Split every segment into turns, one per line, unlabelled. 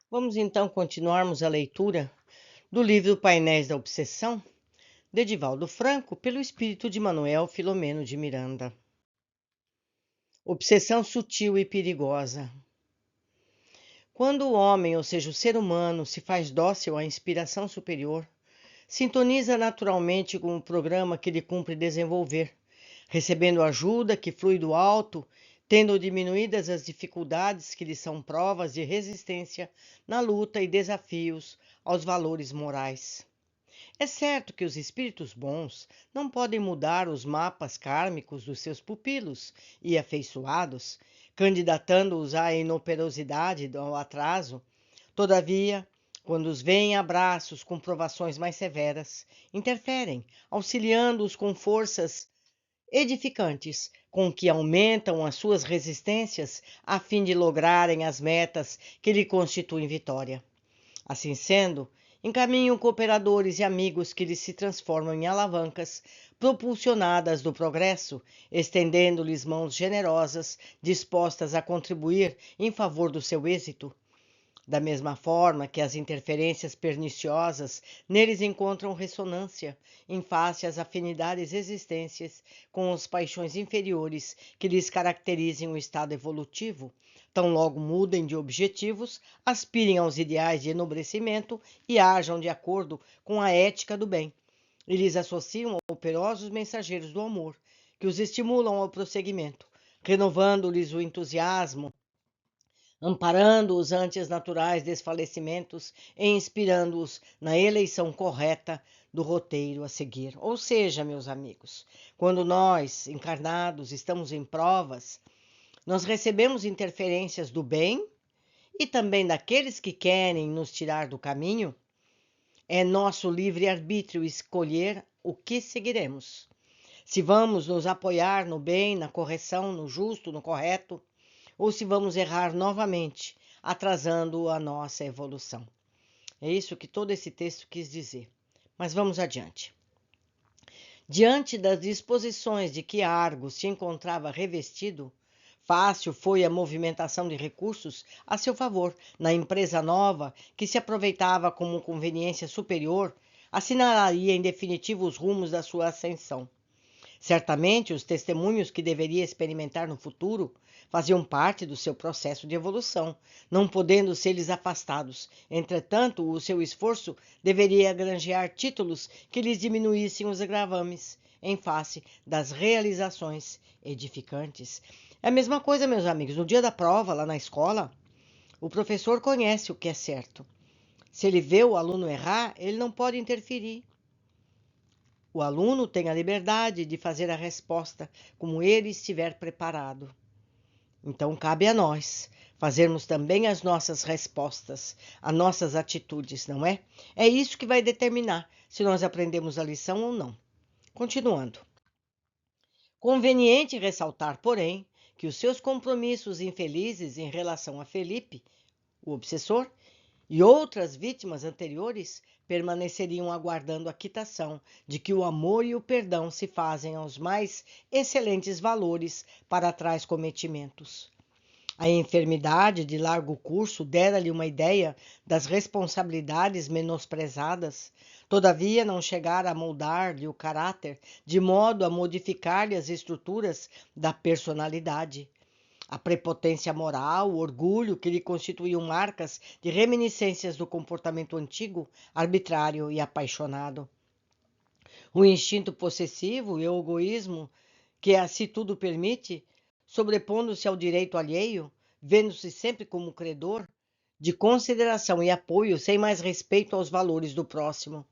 Vamos então continuarmos a leitura do livro Painéis da Obsessão, de Divaldo Franco, pelo espírito de Manuel Filomeno de Miranda. Obsessão sutil e perigosa. Quando o homem, ou seja, o ser humano, se faz dócil à inspiração superior, sintoniza naturalmente com o programa que lhe cumpre desenvolver, recebendo ajuda que flui do alto, tendo diminuídas as dificuldades que lhe são provas de resistência na luta e desafios aos valores morais. É certo que os espíritos bons não podem mudar os mapas kármicos dos seus pupilos e afeiçoados, candidatando-os à inoperosidade ou ao atraso. Todavia, quando os veem a braços com provações mais severas, interferem, auxiliando-os com forças edificantes, com que aumentam as suas resistências a fim de lograrem as metas que lhe constituem vitória. Assim sendo, encaminham cooperadores e amigos que lhes se transformam em alavancas propulsionadas do progresso, estendendo-lhes mãos generosas, dispostas a contribuir em favor do seu êxito. Da mesma forma que as interferências perniciosas neles encontram ressonância em face às afinidades existências com as paixões inferiores que lhes caracterizem o estado evolutivo, tão logo mudem de objetivos, aspirem aos ideais de enobrecimento e ajam de acordo com a ética do bem. E lhes associam operosos mensageiros do amor, que os estimulam ao prosseguimento, renovando-lhes o entusiasmo, amparando-os ante os naturais desfalecimentos e inspirando-os na eleição correta do roteiro a seguir. Ou seja, meus amigos, quando nós, encarnados, estamos em provas, nós recebemos interferências do bem e também daqueles que querem nos tirar do caminho. É nosso livre-arbítrio escolher o que seguiremos. Se vamos nos apoiar no bem, na correção, no justo, no correto, ou se vamos errar novamente, atrasando a nossa evolução. É isso que todo esse texto quis dizer. Mas vamos adiante. Diante das disposições de que Argos se encontrava revestido, fácil foi a movimentação de recursos a seu favor na empresa nova que se aproveitava como conveniência superior, assinalaria em definitivo os rumos da sua ascensão. Certamente, os testemunhos que deveria experimentar no futuro faziam parte do seu processo de evolução, não podendo ser-lhes afastados. Entretanto, o seu esforço deveria granjear títulos que lhes diminuíssem os agravames em face das realizações edificantes. É a mesma coisa, meus amigos. No dia da prova, lá na escola, o professor conhece o que é certo. Se ele vê o aluno errar, ele não pode interferir. O aluno tem a liberdade de fazer a resposta como ele estiver preparado. Então, cabe a nós fazermos também as nossas respostas, as nossas atitudes, não é? É isso que vai determinar se nós aprendemos a lição ou não. Continuando. Conveniente ressaltar, porém, que os seus compromissos infelizes em relação a Felipe, o obsessor, e outras vítimas anteriores permaneceriam aguardando a quitação de que o amor e o perdão se fazem aos mais excelentes valores para tais cometimentos. A enfermidade de largo curso dera-lhe uma ideia das responsabilidades menosprezadas, todavia não chegara a moldar-lhe o caráter, de modo a modificar-lhe as estruturas da personalidade. A prepotência moral, o orgulho que lhe constituíam marcas de reminiscências do comportamento antigo, arbitrário e apaixonado. O instinto possessivo e o egoísmo que a si tudo permite, sobrepondo-se ao direito alheio, vendo-se sempre como credor, de consideração e apoio sem mais respeito aos valores do próximo.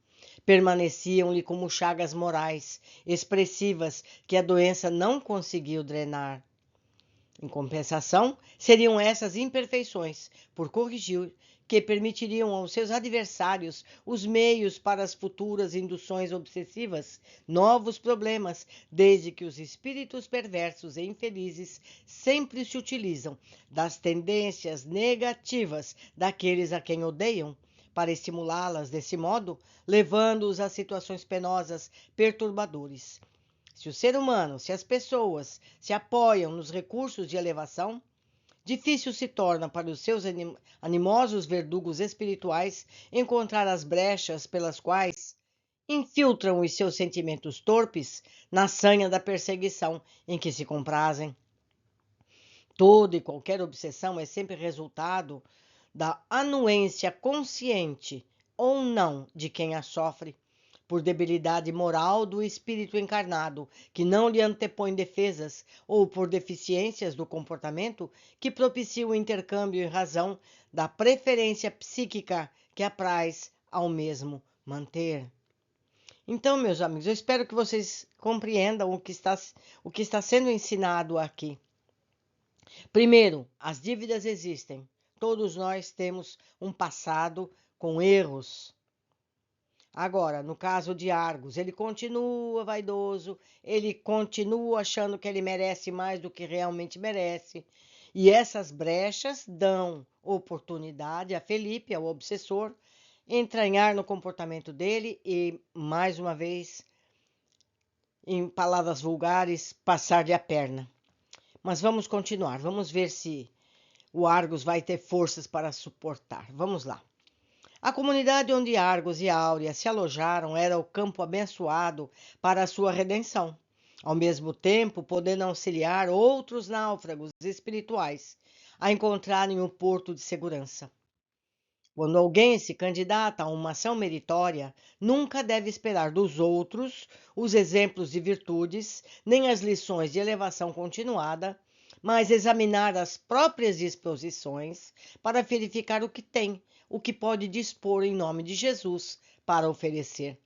Permaneciam-lhe como chagas morais, expressivas, que a doença não conseguiu drenar. Em compensação, seriam essas imperfeições, por corrigir, que permitiriam aos seus adversários os meios para as futuras induções obsessivas, novos problemas, desde que os espíritos perversos e infelizes sempre se utilizam das tendências negativas daqueles a quem odeiam, para estimulá-las desse modo, levando-os a situações penosas, perturbadores. Se o ser humano, se as pessoas se apoiam nos recursos de elevação, difícil se torna para os seus animosos verdugos espirituais encontrar as brechas pelas quais infiltram os seus sentimentos torpes na sanha da perseguição em que se comprazem. Toda e qualquer obsessão é sempre resultado da anuência consciente ou não de quem a sofre, por debilidade moral do espírito encarnado, que não lhe antepõe defesas, ou por deficiências do comportamento que propicia o intercâmbio em razão da preferência psíquica que apraz ao mesmo manter. Então, meus amigos, eu espero que vocês compreendam o que está sendo ensinado aqui. Primeiro, as dívidas existem. Todos nós temos um passado com erros. Agora, no caso de Argos, ele continua vaidoso, ele continua achando que ele merece mais do que realmente merece. E essas brechas dão oportunidade a Felipe, ao obsessor, entranhar no comportamento dele e, mais uma vez, em palavras vulgares, passar-lhe a perna. Mas vamos continuar, vamos ver se o Argos vai ter forças para suportar. Vamos lá. A comunidade onde Argos e Áurea se alojaram era o campo abençoado para a sua redenção, ao mesmo tempo podendo auxiliar outros náufragos espirituais a encontrarem um porto de segurança. Quando alguém se candidata a uma ação meritória, nunca deve esperar dos outros os exemplos de virtudes, nem as lições de elevação continuada, mas examinar as próprias disposições para verificar o que tem, o que pode dispor em nome de Jesus para oferecer.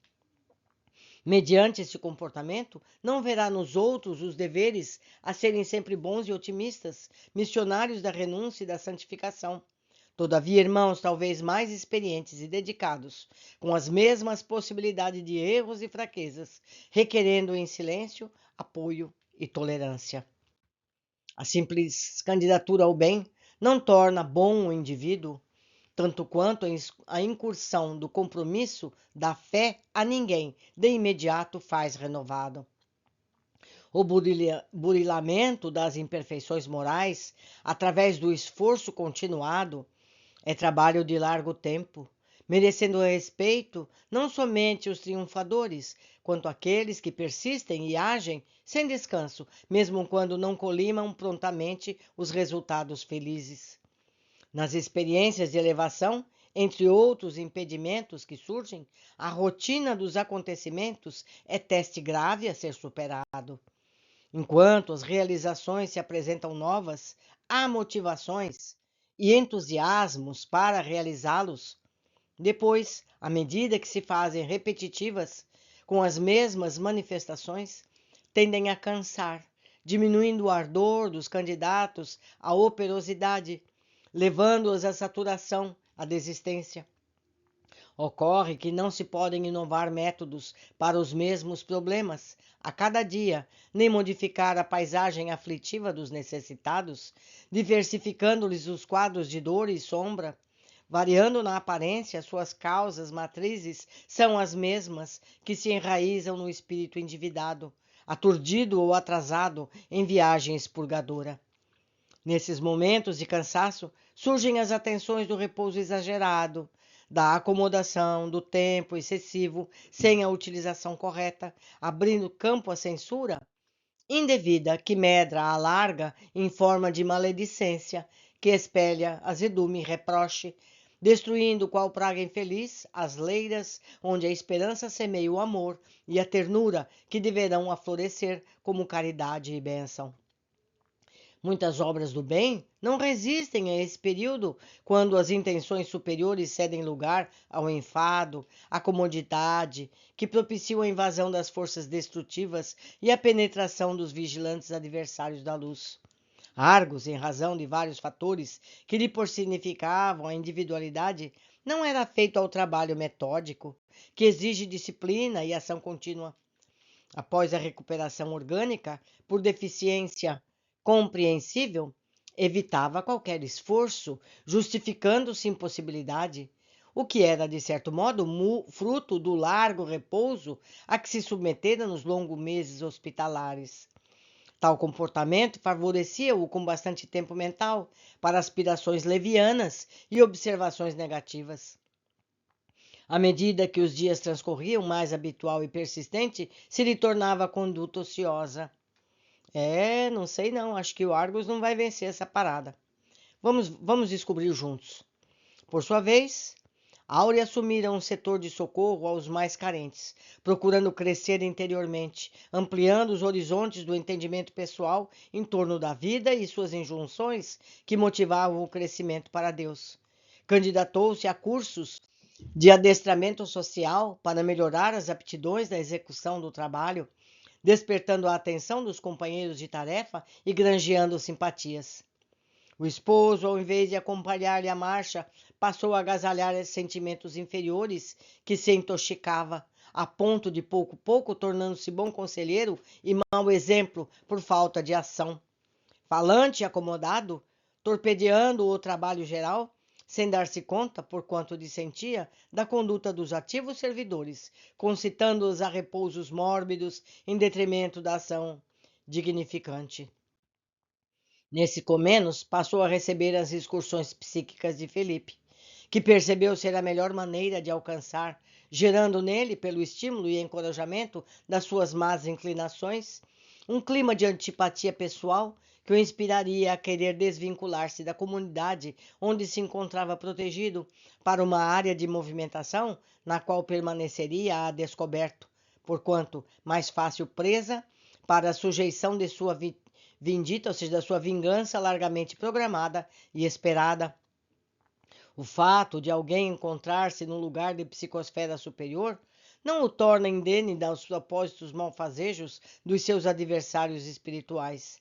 Mediante esse comportamento, não verá nos outros os deveres a serem sempre bons e otimistas, missionários da renúncia e da santificação. Todavia, irmãos talvez mais experientes e dedicados, com as mesmas possibilidades de erros e fraquezas, requerendo em silêncio, apoio e tolerância. A simples candidatura ao bem não torna bom o indivíduo, tanto quanto a incursão do compromisso da fé a ninguém de imediato faz renovado. O burilamento das imperfeições morais, através do esforço continuado, é trabalho de largo tempo, merecendo respeito não somente os triunfadores, quanto aqueles que persistem e agem sem descanso, mesmo quando não colimam prontamente os resultados felizes. Nas experiências de elevação, entre outros impedimentos que surgem, a rotina dos acontecimentos é teste grave a ser superado. Enquanto as realizações se apresentam novas, há motivações e entusiasmos para realizá-los. Depois, à medida que se fazem repetitivas, com as mesmas manifestações, tendem a cansar, diminuindo o ardor dos candidatos à operosidade, levando-os à saturação, à desistência. Ocorre que não se podem inovar métodos para os mesmos problemas a cada dia, nem modificar a paisagem aflitiva dos necessitados, diversificando-lhes os quadros de dor e sombra. Variando na aparência, suas causas matrizes são as mesmas que se enraizam no espírito endividado, aturdido ou atrasado em viagem expurgadora. Nesses momentos de cansaço, surgem as atenções do repouso exagerado, da acomodação, do tempo excessivo, sem a utilização correta, abrindo campo à censura indevida que medra à larga em forma de maledicência, que espelha azedume e reproche, destruindo qual praga infeliz as leiras onde a esperança semeia o amor e a ternura que deverão aflorescer como caridade e bênção. Muitas obras do bem não resistem a esse período, quando as intenções superiores cedem lugar ao enfado, à comodidade, que propiciam a invasão das forças destrutivas e a penetração dos vigilantes adversários da luz. Argos, em razão de vários fatores que lhe personificavam a individualidade, não era feito ao trabalho metódico, que exige disciplina e ação contínua. Após a recuperação orgânica, por deficiência compreensível, evitava qualquer esforço, justificando-se impossibilidade, o que era, de certo modo, fruto do largo repouso a que se submetera nos longos meses hospitalares. Tal comportamento favorecia-o com bastante tempo mental para aspirações levianas e observações negativas. À medida que os dias transcorriam, mais habitual e persistente se lhe tornava a conduta ociosa. Não sei não, acho que o Argos não vai vencer essa parada. Vamos descobrir juntos. Por sua vez, Áurea assumira um setor de socorro aos mais carentes, procurando crescer interiormente, ampliando os horizontes do entendimento pessoal em torno da vida e suas injunções que motivavam o crescimento para Deus. Candidatou-se a cursos de adestramento social para melhorar as aptidões da execução do trabalho, despertando a atenção dos companheiros de tarefa e granjeando simpatias. O esposo, ao invés de acompanhar-lhe a marcha, passou a agasalhar sentimentos inferiores que se intoxicava, a ponto de pouco a pouco tornando-se bom conselheiro e mau exemplo por falta de ação. Falante e acomodado, torpedeando o trabalho geral, sem dar-se conta, por quanto dissentia, da conduta dos ativos servidores, concitando-os a repousos mórbidos em detrimento da ação dignificante. Nesse comenos, passou a receber as excursões psíquicas de Felipe, que percebeu ser a melhor maneira de alcançar, gerando nele, pelo estímulo e encorajamento das suas más inclinações, um clima de antipatia pessoal que o inspiraria a querer desvincular-se da comunidade onde se encontrava protegido para uma área de movimentação na qual permaneceria a descoberto, porquanto mais fácil presa para a sujeição de sua vindita, ou seja, da sua vingança largamente programada e esperada. O fato de alguém encontrar-se num lugar de psicosfera superior não o torna indene dos propósitos malfazejos dos seus adversários espirituais.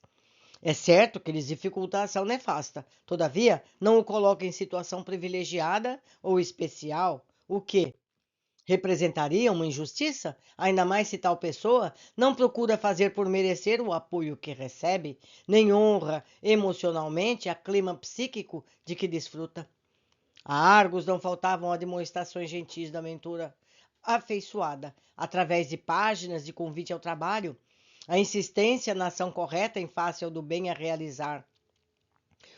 É certo que lhes dificulta a ação nefasta, todavia, não o coloca em situação privilegiada ou especial, o que representaria uma injustiça, ainda mais se tal pessoa não procura fazer por merecer o apoio que recebe, nem honra emocionalmente a clima psíquico de que desfruta. A Argos não faltavam demonstrações gentis da aventura afeiçoada, através de páginas de convite ao trabalho, a insistência na ação correta em face ao do bem a realizar.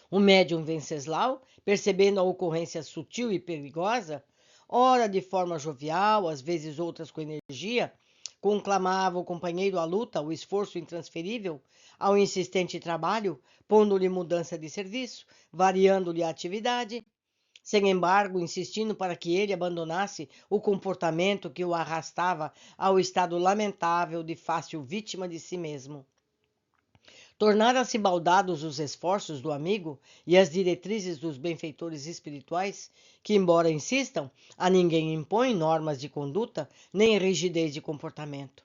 O médium Venceslau, percebendo a ocorrência sutil e perigosa, ora de forma jovial, às vezes outras com energia, conclamava o companheiro à luta, ao esforço intransferível, ao insistente trabalho, pondo-lhe mudança de serviço, variando-lhe a atividade, sem embargo, insistindo para que ele abandonasse o comportamento que o arrastava ao estado lamentável de fácil vítima de si mesmo. Tornaram-se baldados os esforços do amigo e as diretrizes dos benfeitores espirituais, que, embora insistam, a ninguém impõem normas de conduta nem rigidez de comportamento.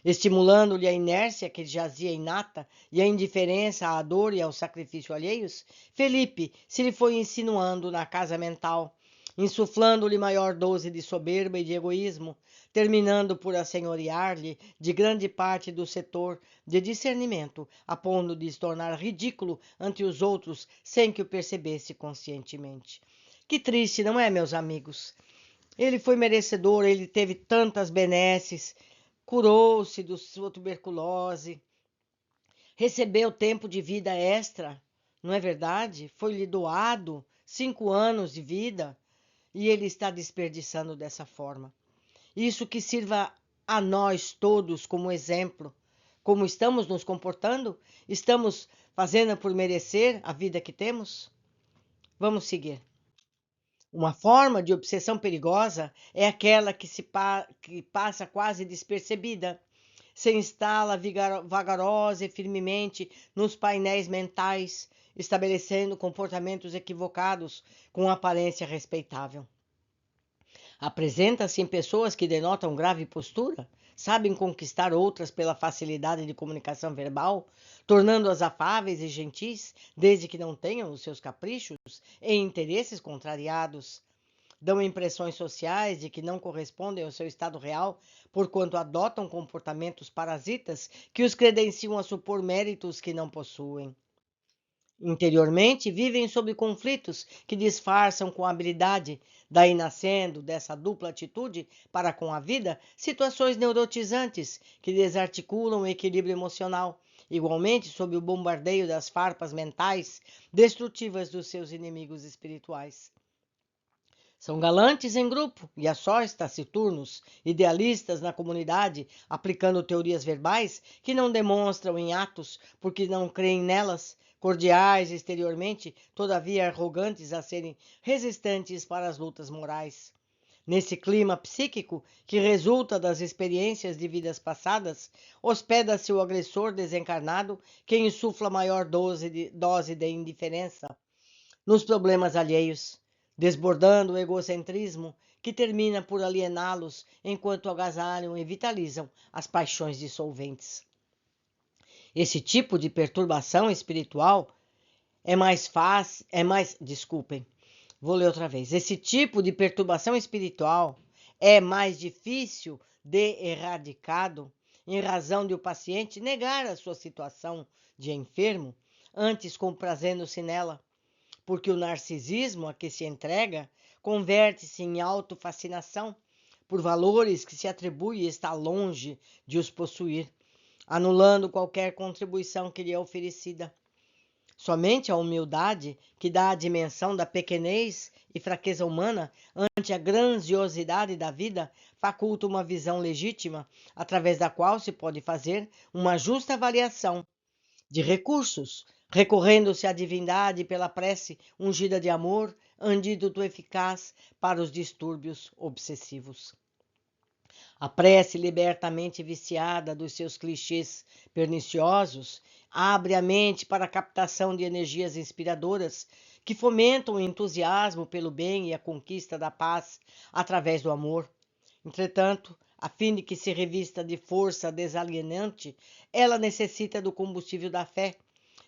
Estimulando-lhe a inércia que jazia inata e a indiferença à dor e ao sacrifício alheios, Felipe se lhe foi insinuando na casa mental, insuflando-lhe maior dose de soberba e de egoísmo, terminando por assenhorear-lhe de grande parte do setor de discernimento, a ponto de se tornar ridículo ante os outros sem que o percebesse conscientemente. Que triste, não é, meus amigos? Ele foi merecedor, ele teve tantas benesses, curou-se da sua tuberculose, recebeu tempo de vida extra, não é verdade? Foi-lhe doado 5 anos de vida e ele está desperdiçando dessa forma. Isso que sirva a nós todos como exemplo. Como estamos nos comportando? Estamos fazendo por merecer a vida que temos? Vamos seguir. Uma forma de obsessão perigosa é aquela que passa quase despercebida, se instala vagarosa e firmemente nos painéis mentais, estabelecendo comportamentos equivocados com aparência respeitável. Apresenta-se em pessoas que denotam grave postura, sabem conquistar outras pela facilidade de comunicação verbal, tornando-as afáveis e gentis, desde que não tenham os seus caprichos e interesses contrariados. Dão impressões sociais de que não correspondem ao seu estado real, porquanto adotam comportamentos parasitas que os credenciam a supor méritos que não possuem. Interiormente, vivem sob conflitos que disfarçam com habilidade, daí nascendo dessa dupla atitude para com a vida, situações neurotizantes que desarticulam o equilíbrio emocional igualmente sob o bombardeio das farpas mentais destrutivas dos seus inimigos espirituais. São galantes em grupo e a sós taciturnos, idealistas na comunidade, aplicando teorias verbais que não demonstram em atos porque não creem nelas, cordiais exteriormente, todavia arrogantes a serem resistentes para as lutas morais. Nesse clima psíquico que resulta das experiências de vidas passadas, hospeda-se o agressor desencarnado que insufla maior dose de indiferença nos problemas alheios, desbordando o egocentrismo que termina por aliená-los enquanto agasalham e vitalizam as paixões dissolventes. Esse tipo de perturbação espiritual desculpem, vou ler outra vez. Esse tipo de perturbação espiritual é mais difícil de erradicado em razão de o paciente negar a sua situação de enfermo, antes comprazendo-se nela, porque o narcisismo a que se entrega converte-se em autofascinação por valores que se atribui e está longe de os possuir, anulando qualquer contribuição que lhe é oferecida. Somente a humildade, que dá a dimensão da pequenez e fraqueza humana ante a grandiosidade da vida, faculta uma visão legítima, através da qual se pode fazer uma justa avaliação de recursos, recorrendo-se à divindade pela prece ungida de amor, antídoto eficaz para os distúrbios obsessivos. A prece libertamente viciada dos seus clichês perniciosos abre a mente para a captação de energias inspiradoras que fomentam o entusiasmo pelo bem e a conquista da paz através do amor. Entretanto, a fim de que se revista de força desalienante, ela necessita do combustível da fé,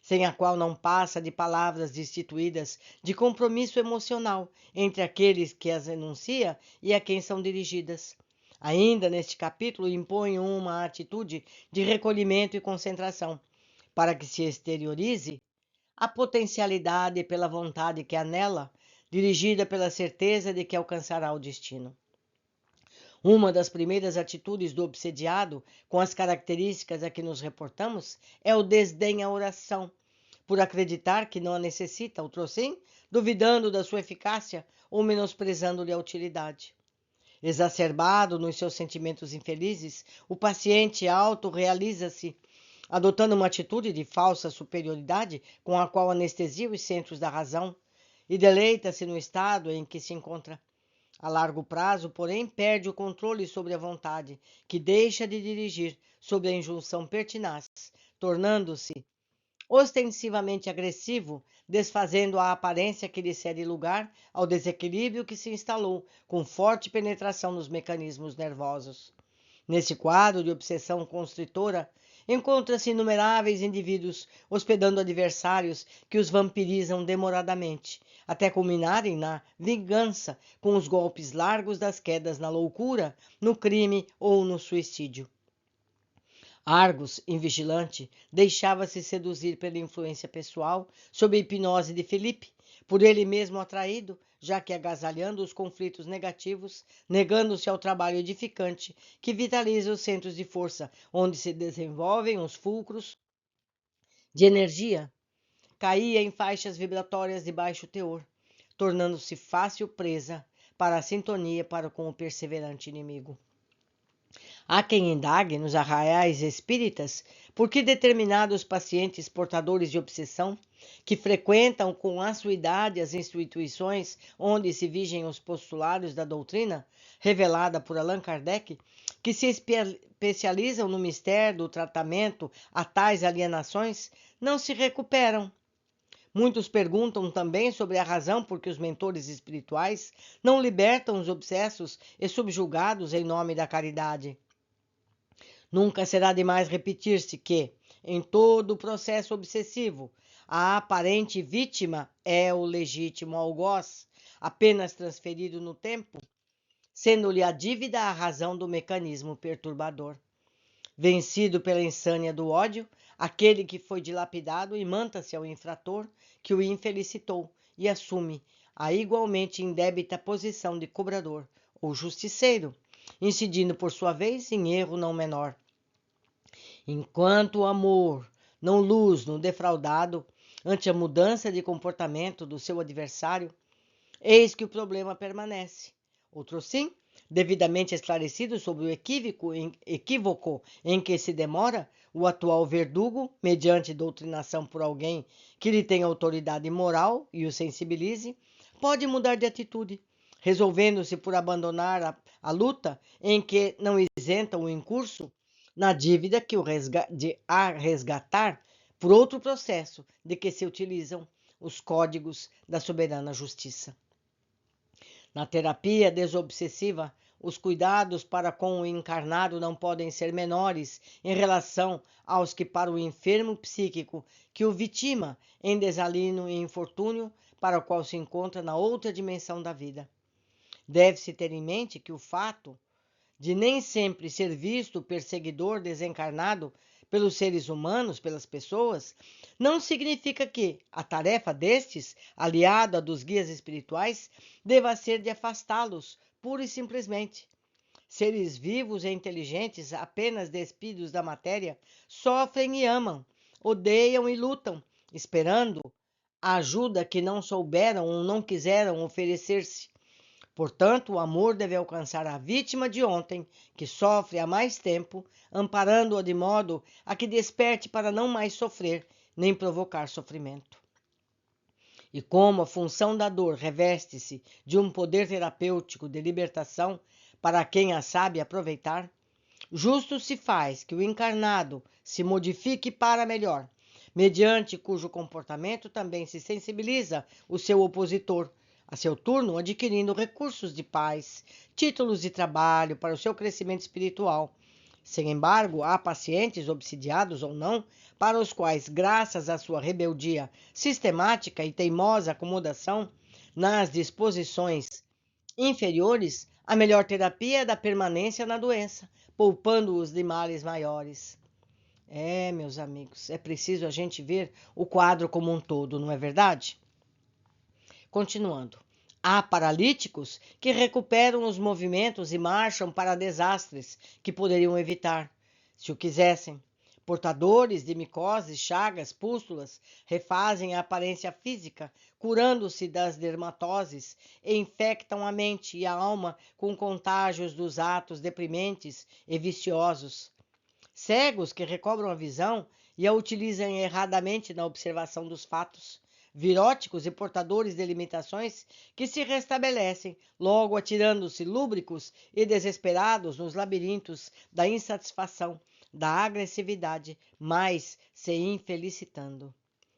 sem a qual não passa de palavras destituídas de compromisso emocional entre aqueles que as enuncia e a quem são dirigidas. Ainda neste capítulo, impõe uma atitude de recolhimento e concentração, para que se exteriorize a potencialidade pela vontade que há nela, dirigida pela certeza de que alcançará o destino. Uma das primeiras atitudes do obsediado, com as características a que nos reportamos, é o desdém à oração, por acreditar que não a necessita, outrossim, duvidando da sua eficácia ou menosprezando-lhe a utilidade. Exacerbado nos seus sentimentos infelizes, o paciente autorrealiza-se, adotando uma atitude de falsa superioridade com a qual anestesia os centros da razão e deleita-se no estado em que se encontra. A largo prazo, porém, perde o controle sobre a vontade, que deixa de dirigir sob a injunção pertinaz, tornando-se ostensivamente agressivo, desfazendo a aparência que lhe cede lugar ao desequilíbrio que se instalou com forte penetração nos mecanismos nervosos. Nesse quadro de obsessão constritora, encontram-se inumeráveis indivíduos hospedando adversários que os vampirizam demoradamente, até culminarem na vingança com os golpes largos das quedas na loucura, no crime ou no suicídio. Argos, invigilante, deixava-se seduzir pela influência pessoal, sob a hipnose de Felipe, por ele mesmo atraído, já que agasalhando os conflitos negativos, negando-se ao trabalho edificante que vitaliza os centros de força, onde se desenvolvem os fulcros de energia, caía em faixas vibratórias de baixo teor, tornando-se fácil presa para a sintonia com o perseverante inimigo. Há quem indague nos arraiais espíritas por que determinados pacientes portadores de obsessão, que frequentam com assiduidade as instituições onde se vigem os postulados da doutrina, revelada por Allan Kardec, que se especializam no mistério do tratamento a tais alienações, não se recuperam. Muitos perguntam também sobre a razão por que os mentores espirituais não libertam os obsessos e subjugados em nome da caridade. Nunca será demais repetir-se que, em todo o processo obsessivo, a aparente vítima é o legítimo algoz, apenas transferido no tempo, sendo-lhe a dívida a razão do mecanismo perturbador. Vencido pela insânia do ódio, aquele que foi dilapidado imanta-se ao infrator que o infelicitou e assume a igualmente indébita posição de cobrador ou justiceiro, incidindo por sua vez em erro não menor. Enquanto o amor não luz no defraudado ante a mudança de comportamento do seu adversário, eis que o problema permanece. Outro sim, devidamente esclarecido sobre o equívoco em que se demora, o atual verdugo, mediante doutrinação por alguém que lhe tenha autoridade moral e o sensibilize, pode mudar de atitude, resolvendo-se por abandonar a luta em que não isenta o incurso na dívida que de a resgatar por outro processo de que se utilizam os códigos da soberana justiça. Na terapia desobsessiva, os cuidados para com o encarnado não podem ser menores em relação aos que para o enfermo psíquico que o vitima em desalino e infortúnio para o qual se encontra na outra dimensão da vida. Deve-se ter em mente que o fato de nem sempre ser visto o perseguidor desencarnado pelos seres humanos, pelas pessoas, não significa que a tarefa destes, aliada à dos guias espirituais, deva ser de afastá-los, pura e simplesmente. Seres vivos e inteligentes, apenas despidos da matéria, sofrem e amam, odeiam e lutam, esperando a ajuda que não souberam ou não quiseram oferecer-se. Portanto, o amor deve alcançar a vítima de ontem, que sofre há mais tempo, amparando-a de modo a que desperte para não mais sofrer, nem provocar sofrimento. E como a função da dor reveste-se de um poder terapêutico de libertação para quem a sabe aproveitar, justo se faz que o encarnado se modifique para melhor, mediante cujo comportamento também se sensibiliza o seu opositor, a seu turno adquirindo recursos de paz, títulos de trabalho para o seu crescimento espiritual. Sem embargo, há pacientes, obsidiados ou não, para os quais, graças à sua rebeldia sistemática e teimosa acomodação nas disposições inferiores, a melhor terapia é da permanência na doença, poupando-os de males maiores. Meus amigos, é preciso a gente ver o quadro como um todo, não é verdade? Continuando. Há paralíticos que recuperam os movimentos e marcham para desastres que poderiam evitar, se o quisessem. Portadores de micoses, chagas, pústulas refazem a aparência física, curando-se das dermatoses, e infectam a mente e a alma com contágios dos atos deprimentes e viciosos. Cegos que recobram a visão e a utilizam erradamente na observação dos fatos. Viróticos e portadores de limitações que se restabelecem, logo atirando-se lúbricos e desesperados nos labirintos da insatisfação, da agressividade, mas se infelicitando,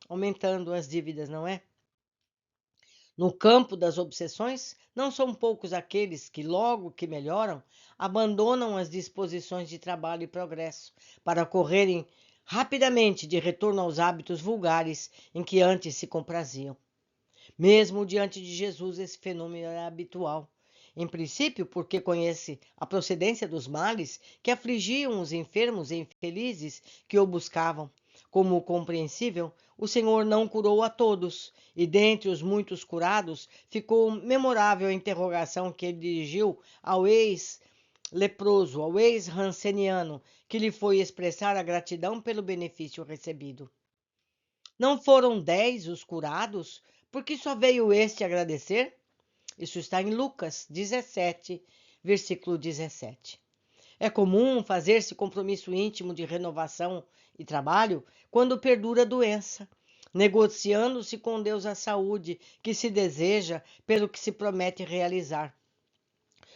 aumentando as dívidas, não é? No campo das obsessões, não são poucos aqueles que, logo que melhoram, abandonam as disposições de trabalho e progresso para correrem rapidamente de retorno aos hábitos vulgares em que antes se compraziam. Mesmo diante de Jesus, esse fenômeno era habitual. Em princípio, porque conhece a procedência dos males que afligiam os enfermos e infelizes que o buscavam. Como compreensível, o Senhor não curou a todos, e dentre os muitos curados ficou memorável a interrogação que ele dirigiu ao ex-leproso, ao ex-ranceniano, que lhe foi expressar a gratidão pelo benefício recebido. Não foram 10 os curados, porque só veio este agradecer? Isso está em Lucas 17, versículo 17. É comum fazer-se compromisso íntimo de renovação e trabalho quando perdura a doença, negociando-se com Deus a saúde que se deseja pelo que se promete realizar.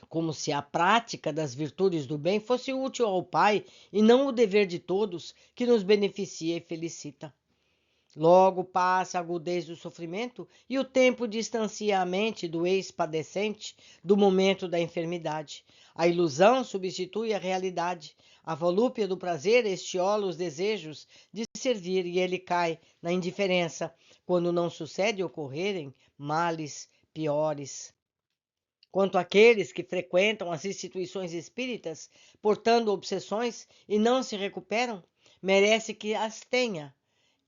Como se a prática das virtudes do bem fosse útil ao Pai e não o dever de todos que nos beneficia e felicita. Logo passa a agudez do sofrimento e o tempo distancia a mente do ex-padecente do momento da enfermidade. A ilusão substitui a realidade. A volúpia do prazer estiola os desejos de servir e ele cai na indiferença quando não sucede ocorrerem males piores. Quanto àqueles que frequentam as instituições espíritas, portando obsessões e não se recuperam, merece que as tenha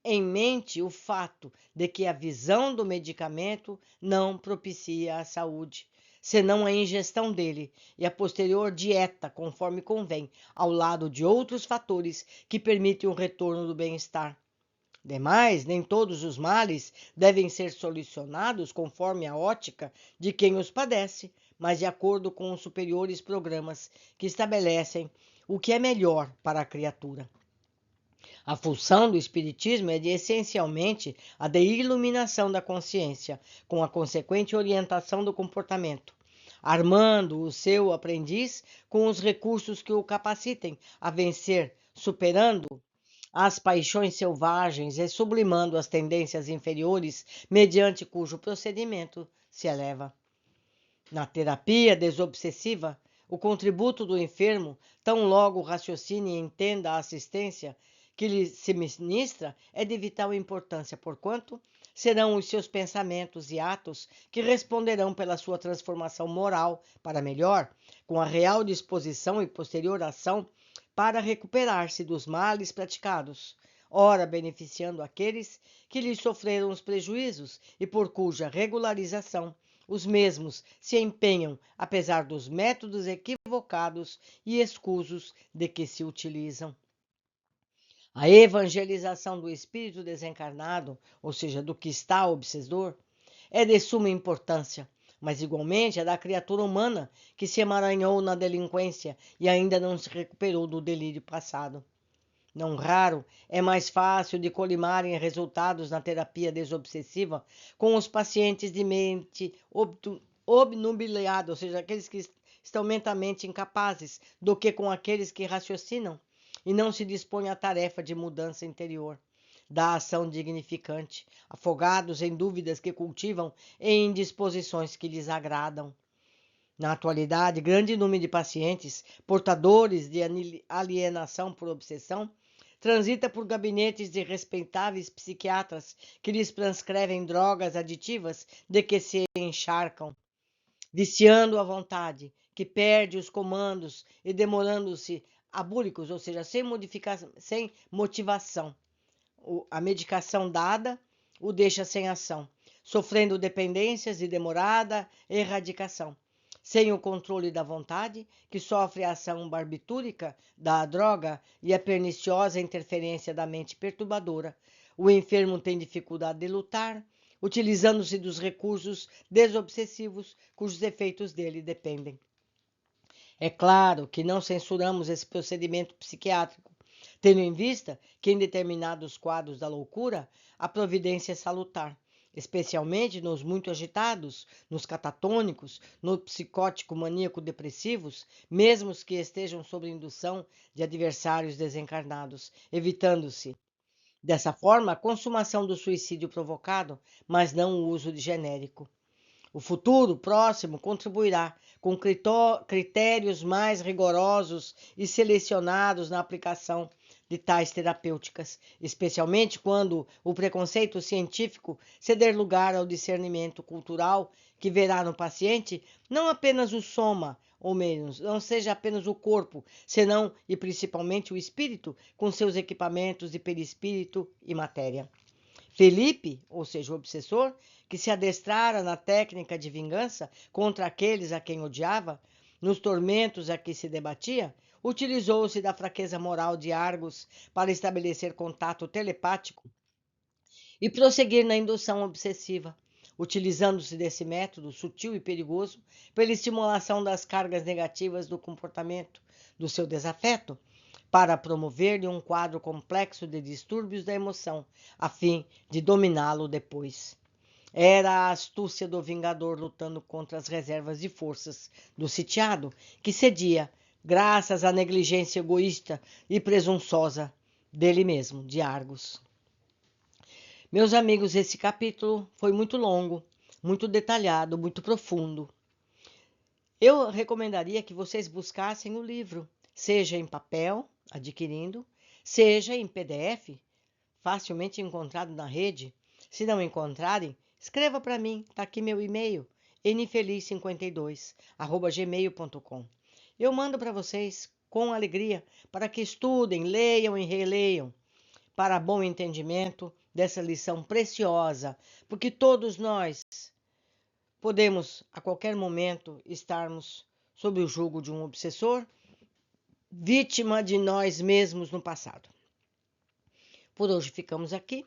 em mente o fato de que a visão do medicamento não propicia a saúde, senão a ingestão dele e a posterior dieta, conforme convém, ao lado de outros fatores que permitem o retorno do bem-estar. Demais, nem todos os males devem ser solucionados conforme a ótica de quem os padece, mas de acordo com os superiores programas que estabelecem o que é melhor para a criatura. A função do Espiritismo é essencialmente a de iluminação da consciência, com a consequente orientação do comportamento, armando o seu aprendiz com os recursos que o capacitem a vencer, superando as paixões selvagens e sublimando as tendências inferiores, mediante cujo procedimento se eleva. Na terapia desobsessiva, o contributo do enfermo, tão logo raciocine e entenda a assistência que lhe se ministra, é de vital importância, porquanto serão os seus pensamentos e atos que responderão pela sua transformação moral para melhor, com a real disposição e posterior ação para recuperar-se dos males praticados, ora beneficiando aqueles que lhe sofreram os prejuízos e por cuja regularização os mesmos se empenham, apesar dos métodos equivocados e escusos de que se utilizam. A evangelização do espírito desencarnado, ou seja, do que está obsessor, é de suma importância, mas igualmente é da criatura humana que se emaranhou na delinquência e ainda não se recuperou do delírio passado. Não raro, é mais fácil de colimarem resultados na terapia desobsessiva com os pacientes de mente obnubilada, ou seja, aqueles que estão mentalmente incapazes, do que com aqueles que raciocinam e não se dispõem à tarefa de mudança interior, da ação dignificante, afogados em dúvidas que cultivam e em disposições que lhes agradam. Na atualidade, grande número de pacientes portadores de alienação por obsessão transita por gabinetes de respeitáveis psiquiatras que lhes prescrevem drogas aditivas de que se encharcam, viciando a vontade, que perde os comandos e demorando-se abúlicos, ou seja, sem motivação. A medicação dada o deixa sem ação, sofrendo dependências e demorada erradicação. Sem o controle da vontade, que sofre a ação barbitúrica da droga e a perniciosa interferência da mente perturbadora, o enfermo tem dificuldade de lutar, utilizando-se dos recursos desobsessivos cujos efeitos dele dependem. É claro que não censuramos esse procedimento psiquiátrico, tendo em vista que em determinados quadros da loucura a providência é salutar, especialmente nos muito agitados, nos catatônicos, no psicótico maníaco-depressivos, mesmo os que estejam sob indução de adversários desencarnados, evitando-se dessa forma a consumação do suicídio provocado, mas não o uso de genérico. O futuro próximo contribuirá com critérios mais rigorosos e selecionados na aplicação de tais terapêuticas, especialmente quando o preconceito científico ceder lugar ao discernimento cultural que verá no paciente não apenas o soma, ou menos, não seja apenas o corpo, senão e principalmente o espírito, com seus equipamentos de perispírito e matéria. Felipe, ou seja, o obsessor, que se adestrara na técnica de vingança contra aqueles a quem odiava, nos tormentos a que se debatia, utilizou-se da fraqueza moral de Argos para estabelecer contato telepático e prosseguir na indução obsessiva, utilizando-se desse método sutil e perigoso pela estimulação das cargas negativas do comportamento, do seu desafeto, para promover-lhe um quadro complexo de distúrbios da emoção, a fim de dominá-lo depois. Era a astúcia do vingador lutando contra as reservas de forças do sitiado, que cedia, graças à negligência egoísta e presunçosa dele mesmo, de Argos. Meus amigos, esse capítulo foi muito longo, muito detalhado, muito profundo. Eu recomendaria que vocês buscassem o livro, seja em papel, adquirindo, seja em PDF, facilmente encontrado na rede. Se não encontrarem, escreva para mim, está aqui meu e-mail, nfeliz52@gmail.com. Eu mando para vocês com alegria, para que estudem, leiam e releiam, para bom entendimento dessa lição preciosa, porque todos nós podemos, a qualquer momento, estarmos sob o jugo de um obsessor, vítima de nós mesmos no passado. Por hoje ficamos aqui.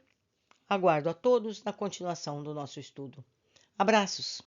Aguardo a todos na continuação do nosso estudo. Abraços!